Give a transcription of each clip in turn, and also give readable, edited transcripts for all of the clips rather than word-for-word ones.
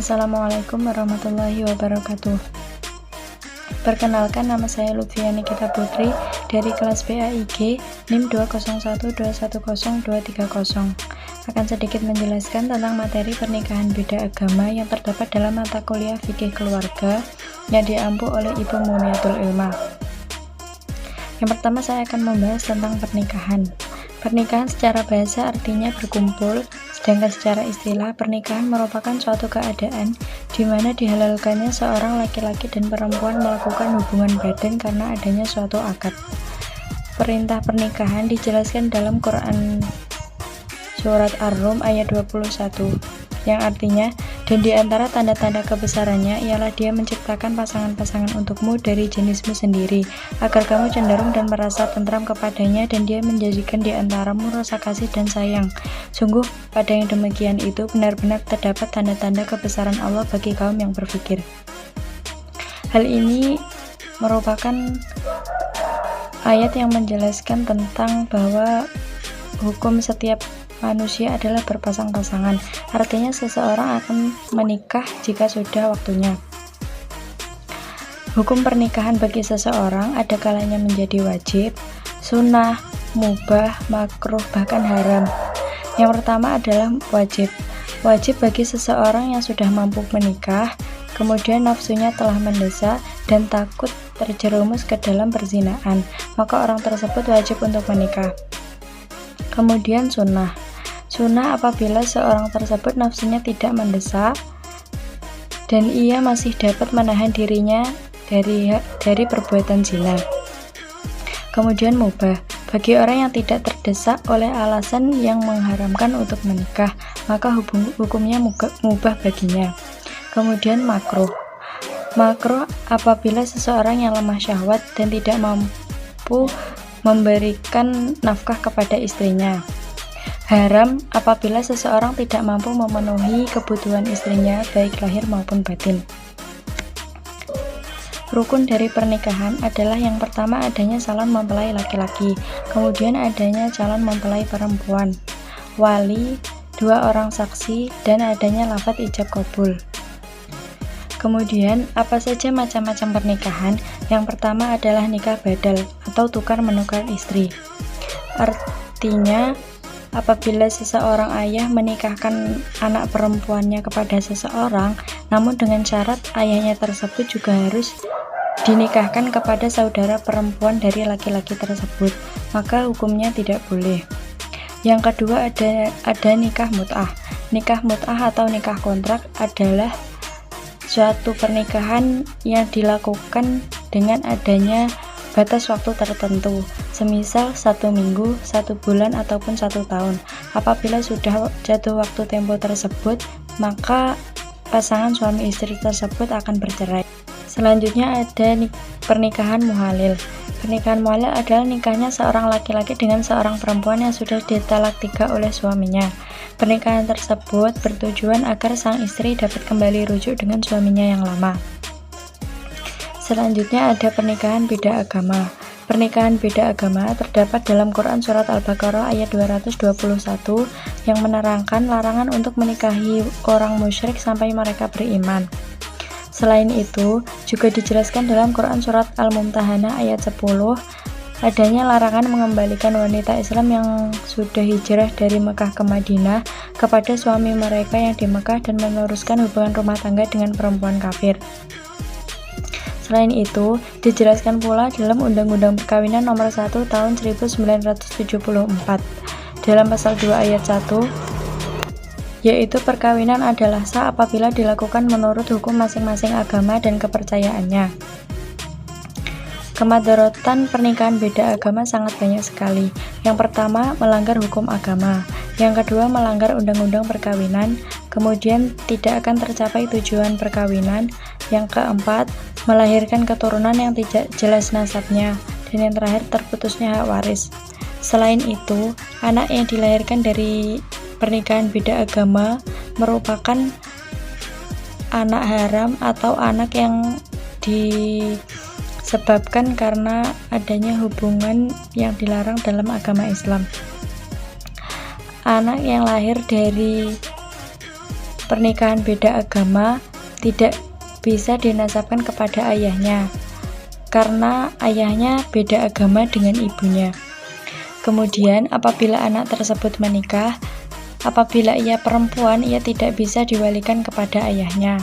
Assalamualaikum warahmatullahi wabarakatuh. Perkenalkan, nama saya Lutfia Nikita Putri dari kelas BAIG NIM 201210230. Akan sedikit menjelaskan tentang materi pernikahan beda agama yang terdapat dalam mata kuliah fikih keluarga yang diampu oleh Ibu Muniatul Ilmah. Yang pertama, saya akan membahas tentang pernikahan. Pernikahan secara bahasa artinya berkumpul, sedangkan secara istilah pernikahan merupakan suatu keadaan di mana dihalalkannya seorang laki-laki dan perempuan melakukan hubungan badan karena adanya suatu akad. Perintah pernikahan dijelaskan dalam Quran Surat Ar-Rum ayat 21, yang artinya, dan di antara tanda-tanda kebesarannya ialah Dia menciptakan pasangan-pasangan untukmu dari jenismu sendiri, agar kamu cenderung dan merasa tentram kepadanya, dan Dia menjadikan di antaramu rasa kasih dan sayang. Sungguh, pada yang demikian itu benar-benar terdapat tanda-tanda kebesaran Allah bagi kaum yang berpikir. Hal ini merupakan ayat yang menjelaskan tentang bahwa hukum setiap manusia adalah berpasang-pasangan, artinya seseorang akan menikah jika sudah waktunya. Hukum pernikahan bagi seseorang ada kalanya menjadi wajib, sunnah, mubah, makruh, bahkan haram. Yang pertama adalah wajib. Wajib bagi seseorang yang sudah mampu menikah, kemudian nafsunya telah mendesak dan takut terjerumus ke dalam perzinahan, maka orang tersebut wajib untuk menikah. Kemudian sunnah. Sunnah apabila seorang tersebut nafsunya tidak mendesak dan ia masih dapat menahan dirinya dari perbuatan zina. Kemudian mubah. Bagi orang yang tidak terdesak oleh alasan yang mengharamkan untuk menikah, maka hukumnya mubah baginya. Kemudian makruh. Makruh apabila seseorang yang lemah syahwat dan tidak mampu memberikan nafkah kepada istrinya. Haram apabila seseorang tidak mampu memenuhi kebutuhan istrinya baik lahir maupun batin. Rukun dari pernikahan adalah yang pertama adanya calon mempelai laki-laki, kemudian adanya calon mempelai perempuan, wali, 2 orang saksi, dan adanya lafadz ijab qabul. Kemudian, apa saja macam-macam pernikahan? Yang pertama adalah nikah badal atau tukar-menukar istri. Artinya, apabila seseorang ayah menikahkan anak perempuannya kepada seseorang, namun dengan syarat ayahnya tersebut juga harus dinikahkan kepada saudara perempuan dari laki-laki tersebut, maka hukumnya tidak boleh. Yang kedua ada nikah mut'ah. Nikah mut'ah atau nikah kontrak adalah suatu pernikahan yang dilakukan dengan adanya batas waktu tertentu, semisal 1 minggu, 1 bulan, ataupun 1 tahun. Apabila sudah jatuh waktu tempo tersebut, maka pasangan suami istri tersebut akan bercerai. Selanjutnya ada pernikahan muhalil. Pernikahan muhalil adalah nikahnya seorang laki-laki dengan seorang perempuan yang sudah ditalak 3 oleh suaminya. Pernikahan tersebut bertujuan agar sang istri dapat kembali rujuk dengan suaminya yang lama. Selanjutnya ada pernikahan beda agama. Pernikahan beda agama terdapat dalam Quran Surat Al-Baqarah ayat 221 yang menerangkan larangan untuk menikahi orang musyrik sampai mereka beriman. Selain itu, juga dijelaskan dalam Quran Surat Al-Mumtahanah ayat 10 adanya larangan mengembalikan wanita Islam yang sudah hijrah dari Mekah ke Madinah kepada suami mereka yang di Mekah dan meneruskan hubungan rumah tangga dengan perempuan kafir. Selain itu, dijelaskan pula dalam Undang-Undang Perkawinan Nomor 1 Tahun 1974 dalam pasal 2 ayat 1, yaitu perkawinan adalah sah apabila dilakukan menurut hukum masing-masing agama dan kepercayaannya. Kemadharatan pernikahan beda agama sangat banyak sekali. Yang pertama, melanggar hukum agama. Yang kedua, melanggar undang-undang perkawinan. Kemudian, tidak akan tercapai tujuan perkawinan. Yang keempat, melahirkan keturunan yang tidak jelas nasabnya. Dan yang terakhir, terputusnya hak waris. Selain itu, anak yang dilahirkan dari pernikahan beda agama merupakan anak haram atau anak yang disebabkan karena adanya hubungan yang dilarang dalam agama Islam. Anak yang lahir dari pernikahan beda agama tidak bisa dinasabkan kepada ayahnya karena ayahnya beda agama dengan ibunya. Kemudian apabila anak tersebut menikah, apabila ia perempuan, ia tidak bisa diwalikan kepada ayahnya.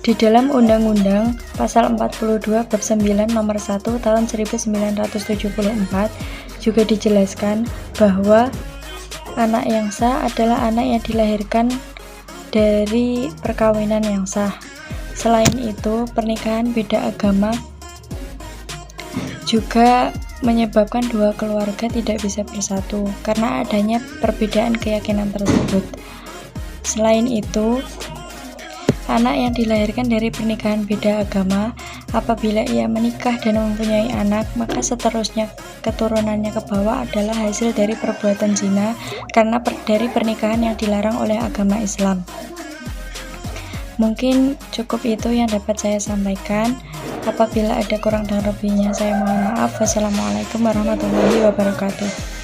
Di dalam Undang-Undang Pasal 42 Bab 9 Nomor 1 Tahun 1974 juga dijelaskan bahwa anak yang sah adalah anak yang dilahirkan dari perkawinan yang sah. Selain itu, pernikahan beda agama juga menyebabkan dua keluarga tidak bisa bersatu karena adanya perbedaan keyakinan tersebut. Selain itu, anak yang dilahirkan dari pernikahan beda agama, apabila ia menikah dan mempunyai anak, maka seterusnya keturunannya ke bawah adalah hasil dari perbuatan zina karena dari pernikahan yang dilarang oleh agama Islam. Mungkin cukup itu yang dapat saya sampaikan. Apabila ada kurang dan lebihnya, saya mohon maaf. Wassalamualaikum warahmatullahi wabarakatuh.